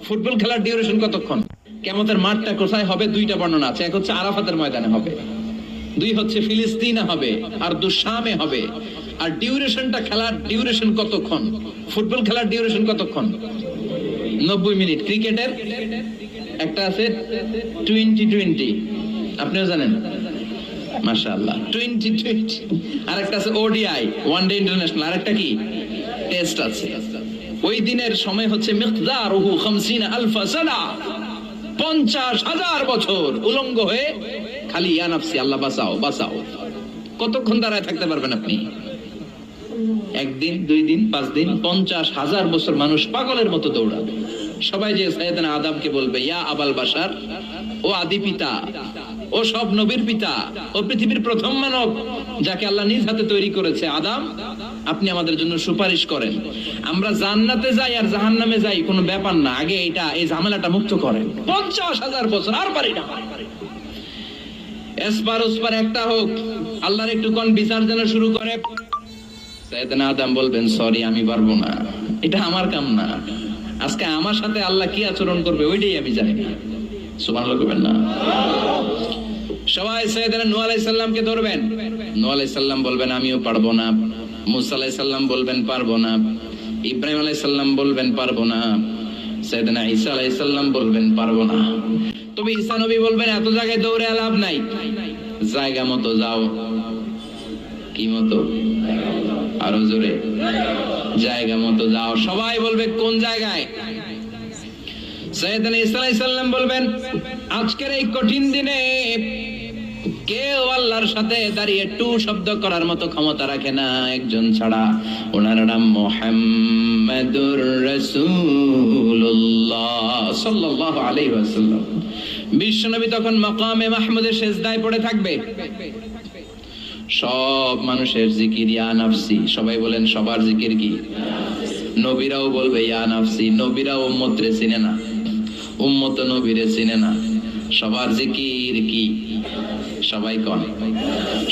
Football খেলার duration কতক্ষণ? কিয়ামতের মাঠটা কোথায় হবে? দুইটা বর্ণনা আছে। এক হচ্ছে আরাফাতের ময়দানে হবে, দুই হচ্ছে ফিলিস্তিনে হবে, আর শামে হবে। আর ডিউরেশনটা, খেলার ডিউরেশন কতক্ষণ? ফুটবল খেলার ডিউরেশন কতক্ষণ? 90 মিনিট। ক্রিকেটের একটা আছে 20-20, আপনিও জানেন, মাশাআল্লাহ, 20-20। আর একটা আছে ওডিআই, ওয়ান ডে ইন্টারন্যাশনাল। আর একটা কি টেস্ট আছে। ওই দিনের সময় হচ্ছে মিকদারুহু 50,000 সানা, 50,000 বছর উলঙ্গ হয়ে খালি ইয়া নাফসি, আল্লাহ বাঁচাও বাঁচাও। কতক্ষণ দাঁড়ায় থাকতে পারবেন আপনি? একদিন, 2 দিন, 5 দিন, 50,000 বছর মানুষ পাগলের মতো দৌড়াবে। সবাই যে সাইয়েদনা আদমকে বলবে, ইয়া আবাল বাশার, ও আদি পিতা, ও সব নবীর পিতা, ও পৃথিবীর প্রথম মানব যাকে আল্লাহ নিজ হাতে তৈরি করেছে, আদম, আপনি আমাদের জন্য সুপারিশ করেন। আমরা জান্নাতে যাই আর জাহান্নামে যাই কোনো ব্যাপার না, আগে এই ঝামেলাটা মুক্ত করেন। 50,000 বছর আর পারি না। এসপার ওসপার একটা হোক, আল্লাহর একটু কোন বিচার যেন শুরু করে। সাইয়েদনা আদম বলবেন, সরি, আমি পারবো না, এটা আমার কাম না। আজকে আমার সাথে আল্লাহ কি আচরণ করবে ওইটাই আমি জানি না। সুবহানাল্লাহ বলবেন না? সবাই সাইয়েদনা নূহ আলাইহিস সালামকে ধরবেন। নূহ আলাইহিস সালাম বলবেন, আমিও পারবো না। মুসা আলাইহিস সালাম বলবেন, পারবো না। ইব্রাহিম আলাইহিস সালাম বলবেন, পারবো না। সাইয়েদনা ঈসা আলাইহিস সালাম বলবেন, পারবো না। তবে ঈসা নবী বলবেন, এত জায়গায় দৌড়ে লাভ নাই, জায়গা মতো যাও। কি মতো? আরো জোরে, জায়গা মতো যাও। সবাই বলবে, কোন জায়গায়? সাইয়েদনা ঈসা আলাইহিস সালাম বলবেন, আজকের এই কঠিন দিনে কেউ আল্লাহর সাথে দাঁড়িয়ে টু শব্দ করার মতো ক্ষমতা রাখে না, একজন ছাড়া। ওনার নাম মুহাম্মাদুর রাসূলুল্লাহ সাল্লাল্লাহু আলাইহি ওয়াসাল্লাম। বিশ্বনবী তখন মাকামে মাহমুদে সিজদায় পড়ে থাকবে। সব মানুষের জিকির ইয়া নাফসি। সবাই বলেন, সবার জিকির কি? নবীরাও বলবে ইয়া নাফসি। নবীরা উম্মতরে চিনে না, উম্মত নবীরে চিনে না। সবার জিকির কি? সবাই কোন?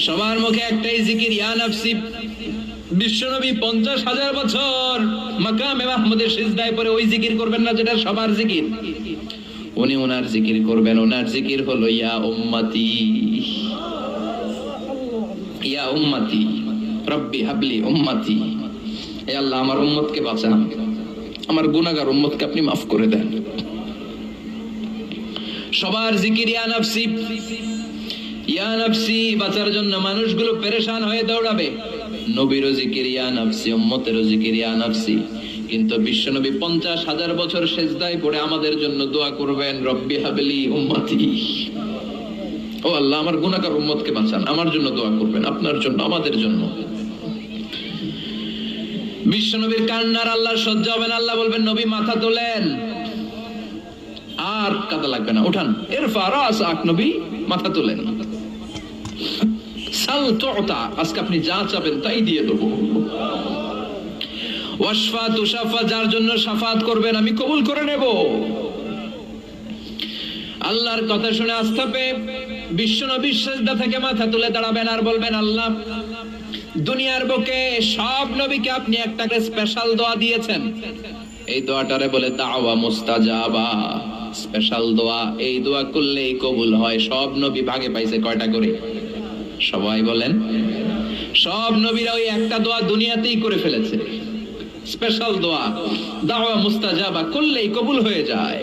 সবার মুখে একটাই জিকির, ইয়া নাফসি। বিশ্বনবী 50,000 বছর মাকামে মাহমুদে সিজদায় পড়ে ওই জিকির করবেন না যেটা সবার জিকির। উনি ওনার জিকির করবেন। ওনার জিকির হলো ইয়া উম্মতি, ইয়া উম্মতি রব্বি হাবলি উম্মতি। হে আল্লাহ, আমার উম্মতকে বাঁচান, আমার গুনাহগার উম্মতকে আপনি মাফ করে দেন। সবার জিকির ইয়া নাফসি, ইয়া নাফসি। বাঁচার জন্য মানুষগুলো পেরেশান হয়ে দৌড়াবে। নবীরও জিকির ইয়া নাফসি, উম্মতেরও জিকির ইয়া নাফসি। কিন্তু বিশ্বনবী 50,000 বছর সিজদায় পড়ে আমাদের জন্য দোয়া করবেন, রব্বি হাবলি উম্মতি। ও আল্লাহ, আমার গুনাহগার উম্মতকে বাঁচান, আমার জন্য দোয়া করবেন, আপনার জন্য, আমাদের জন্য। বিশ্বনবীর কান্নার আল্লাহ সহ্য হবে না। আল্লাহ বলবেন, নবী মাথা তোলেন, আর কাদা লাগবে না, উঠান। ইরফা রাসাক, নবী মাথা তোলেন। সাল তুতা, আজকে আপনি যা চাবেন তাই দিয়ে দেব। ওয়াশফা তুশাফা, যার জন্য শাফাত করবেন আমি কবুল করে নেব। আল্লাহর কথা শুনে আস্থা পেয়ে বিশ্বনবী সিজদা থেকে মাথা তুলে দাঁড়াবেন আর বলবেন, আল্লাহ, দুনিয়ার বুকে সব নবীকে আপনি একটা স্পেশাল দোয়া দিয়েছেন। এই দোয়াটারে বলে দাওয়া মুস্তাজাবা, স্পেশাল দোয়া। এই দোয়া করলেই কবুল হয়। সব নবী ভাগে পাইছে কয়টা করে? সবাই বলেন, সব নবীরা ওই একটা দোয়া দুনিয়াতেই করে ফেলেছে, স্পেশাল দোয়া। দাওয়া মুস্তাজাবা করলেই কবুল হয়ে যায়।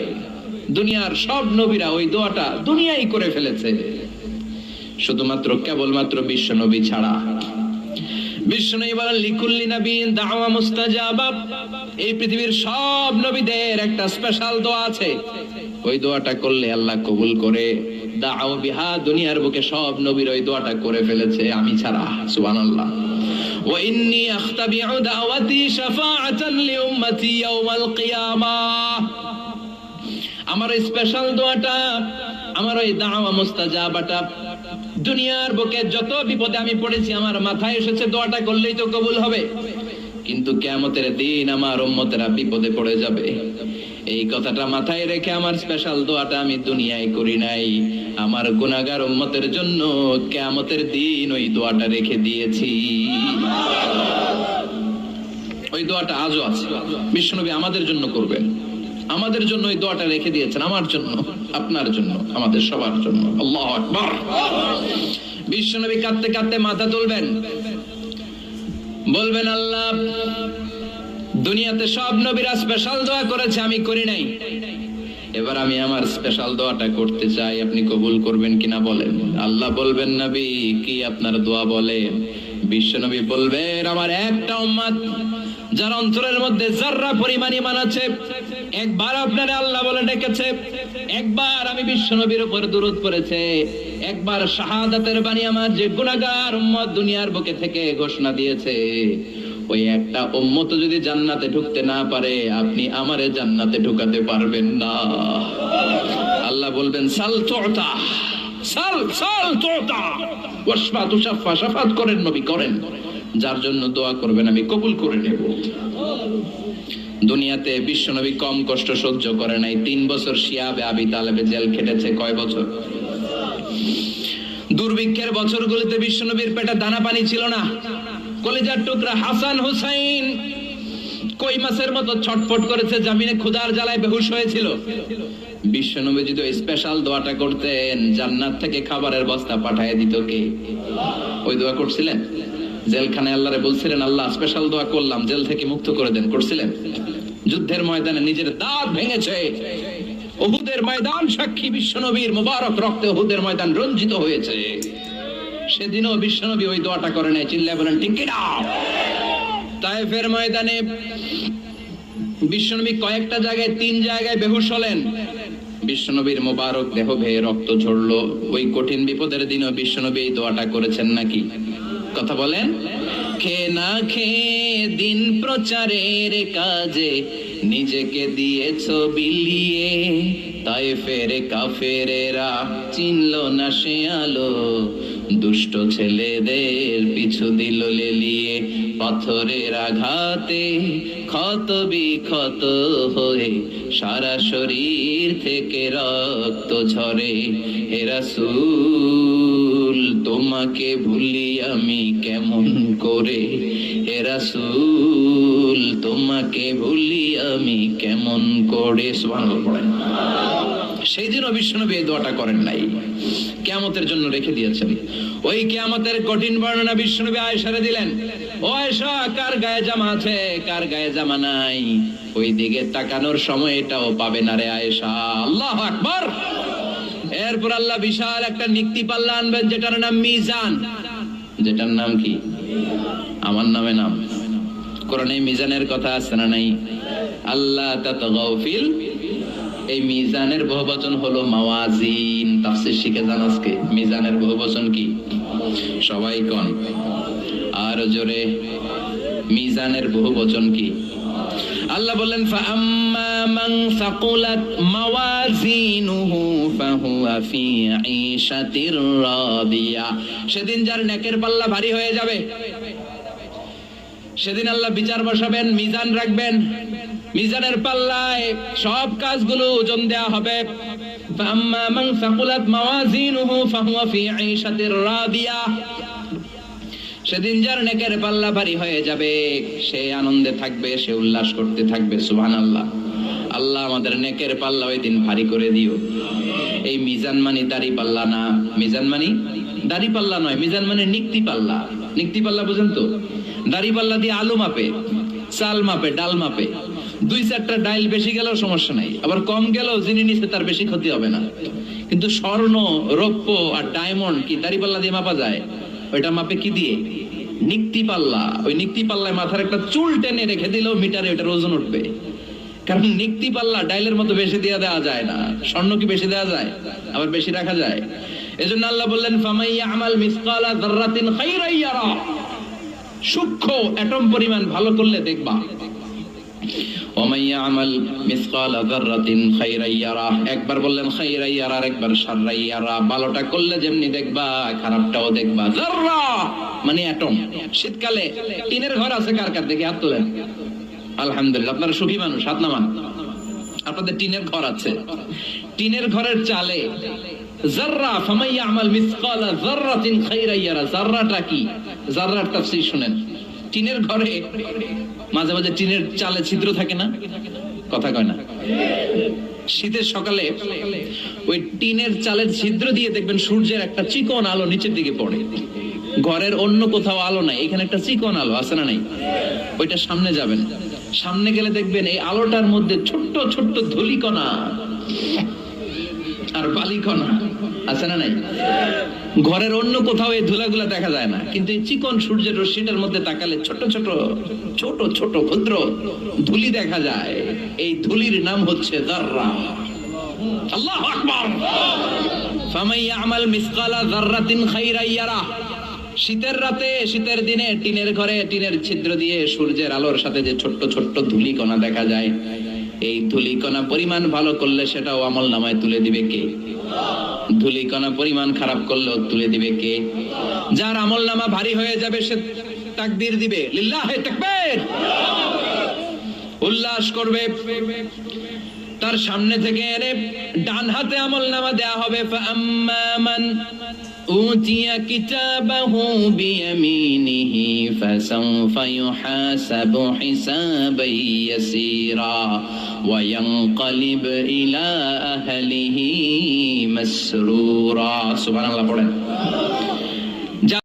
দুনিয়ার সব নবীরা ওই দোয়াটা দুনিয়ায় করে ফেলেছে, শুধুমাত্র কেবলমাত্র বিশ্ব নবী ছাড়া। বিশ্বনবী বলেন, লিকুল্লি নাবিয়্যিন দাওয়া মুস্তাজাবা। এই পৃথিবীর সব নবীদের একটা স্পেশাল দোয়া আছে, ওই দোয়াটা করলে আল্লাহ কবুল করে। দাও বিহা, দুনিয়ার বুকে সব নবীর ওই দোয়াটা করে ফেলেছে, আমি ছাড়া। সুবহানাল্লাহ। ওয়া ইন্নী আখতাবিউ দাওয়াতি শাফাআতান লিউম্মতি ইয়াওমাল কিয়ামাহ। আমার এই স্পেশাল দোয়াটা, আমার ওই দাওয়া মুস্তাজাবাটা দুনিয়ার বুকে যত বিপদে আমি পড়েছি আমার মাথায় এসেছে, দোয়াটা করলেই তো কবুল হবে। কিন্তু কিয়ামতের দিন আমার উম্মতেরা বিপদে পড়ে যাবে, এই কথাটা মাথায় রেখে আমার স্পেশাল দোয়াটা আমি দুনিয়ায় করি নাই। আমার গুনাহগার উম্মতের জন্য কিয়ামতের দিন ওই দোয়াটা রেখে দিয়েছি। ওই দোয়াটা আজও আছে, বিশ্বনবী আমাদের জন্য করবেন। আমাদের জন্য এই দোয়াটা রেখে দিয়েছেন, আমার জন্য, আপনার জন্য, আমাদের সবার জন্য। আল্লাহু আকবার। বিশ্বনবী কাঁদতে কাঁদতে মাথা তুলবেন, বলবেন আল্লাহ, দুনিয়াতে সব নবীরা স্পেশাল দোয়া করেছে, আমি করি নাই, এবার আমি আমার স্পেশাল দোয়াটা করতে চাই, আপনি কবুল করবেন কিনা বলেন। আল্লাহ বলবেন, নবী কি আপনার দোয়া বলেন? বিশ্বনবী বলবেন, আমার একটা উম্মত যার অন্তরের মধ্যে যাররা পরিমাণ ঈমান আছে, একবার আপনারে আল্লাহ বলে ডেকেছে, একবার আমি বিশ্বনবীর উপর দুরূদ পড়েছে, একবার শাহাদাতের বাণী আমার যে গুনাহগার উম্মত দুনিয়ার বুকে থেকে ঘোষণা দিয়েছে, ওই একটা উম্মত যদি জান্নাতে ঢুকতে না পারে, আপনি আমারে জান্নাতে ঢুকাতে পারবেন না। আল্লাহ বলবেন, সাল তুতা, সাল সাল তুতা ওয়াশফা তুশাফা, শাফাত করেন নবী, করেন, যার জন্য দোয়া করবেন আমি কবুল করে নেব। দুনিয়াতে বিশ্বনবী কম কষ্ট সহ্য করে নাই। 3 বছর শিয়াবে আবি তালেবে জেল খেটেছে। কয় বছর? দুর্ভিক্ষের বছরগুলোতে বিশ্বনবীর পেটে দানা পানি ছিল না। কলিজার টুকরা হাসান হুসাইন কই মাছের মতো ছটফট করেছে, জামিনে ক্ষুধার জ্বালায় বেহুশ হয়েছিল। বিশ্বনবী যদি স্পেশাল দোয়াটা করতেন, জান্নাত থেকে খাবারের বস্তা পাঠিয়ে দিত কে? ওই দোয়া করছিলেন? জেলখানায় আল্লাহরে বলছিলেন, আল্লাহ স্পেশাল দোয়া করলাম, জেল থেকে মুক্ত করে দেন, করছিলেন? যুদ্ধের ময়দানে নিজের দাঁত ভেঙেছে, উহুদের ময়দান সাক্ষী, বিশ্বনবীর মুবারক রক্তে উহুদের ময়দান রঞ্জিত হয়েছে। সেদিনও বিশ্বনবী ওই দোয়াটা করে নাই। চিল্লায় বলেন ঠিক কিনা? তায়েফের ময়দানে বিশ্বনবী কয়েকটা জায়গায়, 3 জায়গায় বেহুশ হলেন। বিশ্বনবীর মুবারক দেহ বেয়ে রক্ত ঝরলো। ওই কঠিন বিপদের দিনও বিশ্বনবী এই দোয়াটা করেছেন নাকি? কথা বলেন। খে না খে দিন প্রচারের কাজে নিজেকে দিয়েছো বিলিয়ে, তায়েফের কাফেরেরা চিনলো না সে আলো, দুষ্ট ছেলেদের পিছু দিল লেলিয়ে, পাথরের আঘাতে ক্ষত বিক্ষত হয়ে সারা শরীর থেকে রক্ত ঝরে। হে রাসূল তোমাকে ভুলি আমি কেমন করে, হে রাসূল তোমাকে ভুলি আমি কেমন করে। সুবহানাল্লাহ পড়েন। সেই দিন বিশ্বনবী এই দোয়াটা করেন নাই, কিয়ামতের জন্য রেখে দিয়েছেন। ওই কিয়ামতের কঠিন বর্ণনা বিশ্বনবী আয়েশারে দিলেন। ও আয়েশা, কার গায়ে জামা আছে, কার গায়ে জামা নাই, ওই দিকে তাকানোর সময়টাও পাবে না রে আয়েশা। আল্লাহু আকবার। এরপর আল্লাহ বিশাল একটা নিক্তি পাল্লা আনবেন, যেটার নাম মিজান। যেটার নাম কি? আমার নামে নাম। কোরআনে মিজানের কথা আছে না নাই? আল্লাহ তাতগাউ ফিল, এই মিজানের বহুবচন হলো মাওয়াজিন। তাফসীর শিখে যান আজকে। মিজানের বহুবচন কি? সবাই কোন আর জোরে, মিজানের বহুবচন কি? আল্লাহ বললেন, ফাআম্মা মান সাকুলাত মাওয়াজিনুহু ফাহুয়া ফি ঈশাতির রাদিয়া। সেদিন যার নেকের পাল্লা ভারী হয়ে যাবে, সেদিন আল্লাহ বিচার বসাবেন, মিজান রাখবেন। মিজানের পাল্লায় সব কাজগুলো ওজন দেয়া হবে। ফাআম্মা মান সাকুলাত মাওয়াজিনুহু ফাহুয়া ফি ঈশাতির রাদিয়া। সেদিন যার নেকের পাল্লা ভারী হয়ে যাবে, সে আনন্দে থাকবে, সে উল্লাস করতে থাকবে। সুবহানাল্লাহ। আল্লাহ আমাদের নেকের পাল্লা ওই দিন ভারী করে দিও। এই মিজান মানে দাড়ি পাল্লা না, মিজান মানে দাড়ি পাল্লা নয়, মিজান মানে নিক্তি পাল্লা। নিক্তি পাল্লা বুঝেন তো? দাড়ি পাল্লা দিয়ে আলু মাপে, চাল মাপে, ডাল মাপে। 2-4টা ডাইল বেশি গেলেও সমস্যা নাই, আবার কম গেলেও যিনি নিচ্ছে তার বেশি ক্ষতি হবে না। কিন্তু স্বর্ণ, রৌপ্য আর ডায়মন্ড কি দাড়ি পাল্লা দিয়ে মাপা যায়? ওইটা মাপে কি দিয়ে? নিক্তি পাল্লা। ওই নিক্তি পাল্লায় মাথার একটা চুল টেনে রেখে দিলেও মিটারে ওটার ওজন উঠবে। কারণ নিক্তি পাল্লা ডাইলের মতো বেশি দিয়ে দেওয়া যায় না। স্বর্ণ কি বেশি দেওয়া যায়? আবার বেশি রাখা যায়। এজন্য আল্লাহ বললেন, ফামাইয়া আমাল মিসকালা যাররাতিন খাইরান ইয়ারা। সূক্ষ্ম অ্যাটম পরিমাণ ভালো করলে দেখবা। ওমাইয়া আমাল মিসকালা যাররাতিন খাইরান ইয়ারা। একবার বললেন খাইরান ইয়ারা, আর একবার শাররান ইয়ারা। ভালোটা করলে যেমনি দেখবা, খারাপটাও দেখবা। যাররা মানে অ্যাটম। শীতকালে টিনের ঘর আছে কার কার? দেখি হাত তোলেন। আলহামদুলিল্লাহ, আপনারা সুখী মানুষ, হাত নামান। আপনাদের টিনের ঘর আছে। টিনের ঘরের চালে যাররা, ফামাইয়া আমাল মিসকালা যাররাতিন খাইরান ইয়ারা। যাররাটা কি? যাররার তাফসীর শুনেন। টিনের ঘরে মাঝে মাঝে টিনের চালে ছিদ্র থাকে না? কথা কয় না? শীতের সকালে ওই টিনের চালের ছিদ্র দিয়ে দেখবেন সূর্যের একটা চিকন আলো নিচের দিকে পড়ে। ঘরের অন্য কোথাও আলো নাই, এখানে একটা চিকন আলো আছে না নাই? ওইটা সামনে যাবেন, সামনে গেলে দেখবেন এই আলোটার মধ্যে ছোট্ট ছোট্ট ধূলিকণা আর বালিকণা আছে না নাই? ঘরের অন্য কোথাও এই ধুলাগুলা দেখা যায় না, কিন্তু এই চিকন সূর্যের রশ্মিটার মধ্যে তাকালে ছোট ছোট ছোট ছোট ক্ষুদ্র ধুলি দেখা যায়। এই ধুলির নাম হচ্ছে যাররা। আল্লাহু আকবার। ফামান ইয়ামাল মিসকালা যাররাতিন খাইরান ইয়ারা। শীতের রাতে, শীতের দিনে টিনের ঘরে টিনের ছিদ্র দিয়ে সূর্যের আলোর সাথে যে ছোট্ট ছোট্ট ধুলিকণা দেখা যায়, এই ধুলিকণা পরিমাণ ভালো করলে সেটাও আমলনামায় তুলে দিবে কে? ধুলিকণা পরিমাণ খারাপ করলেও তুলে দিবে কে? যার আমলনামা ভারী হয়ে যাবে সে তাকবীর দিবে, লিল্লাহি তাকবীর, উল্লাস করবে। তার সামনে থেকে এনে ডান হাতে আমলনামা দেয়া হবে। ফাআম্মা মান উতিয়া কিতাবাহু বিয়ামিনিহি ফাসাউফা ইউহাসাবু হিসাবান ইয়াসীরা ওয়া ইয়ানকালিব ইলা আহলিহি মাসরুরা। সুবহানাল্লাহ পড়েন।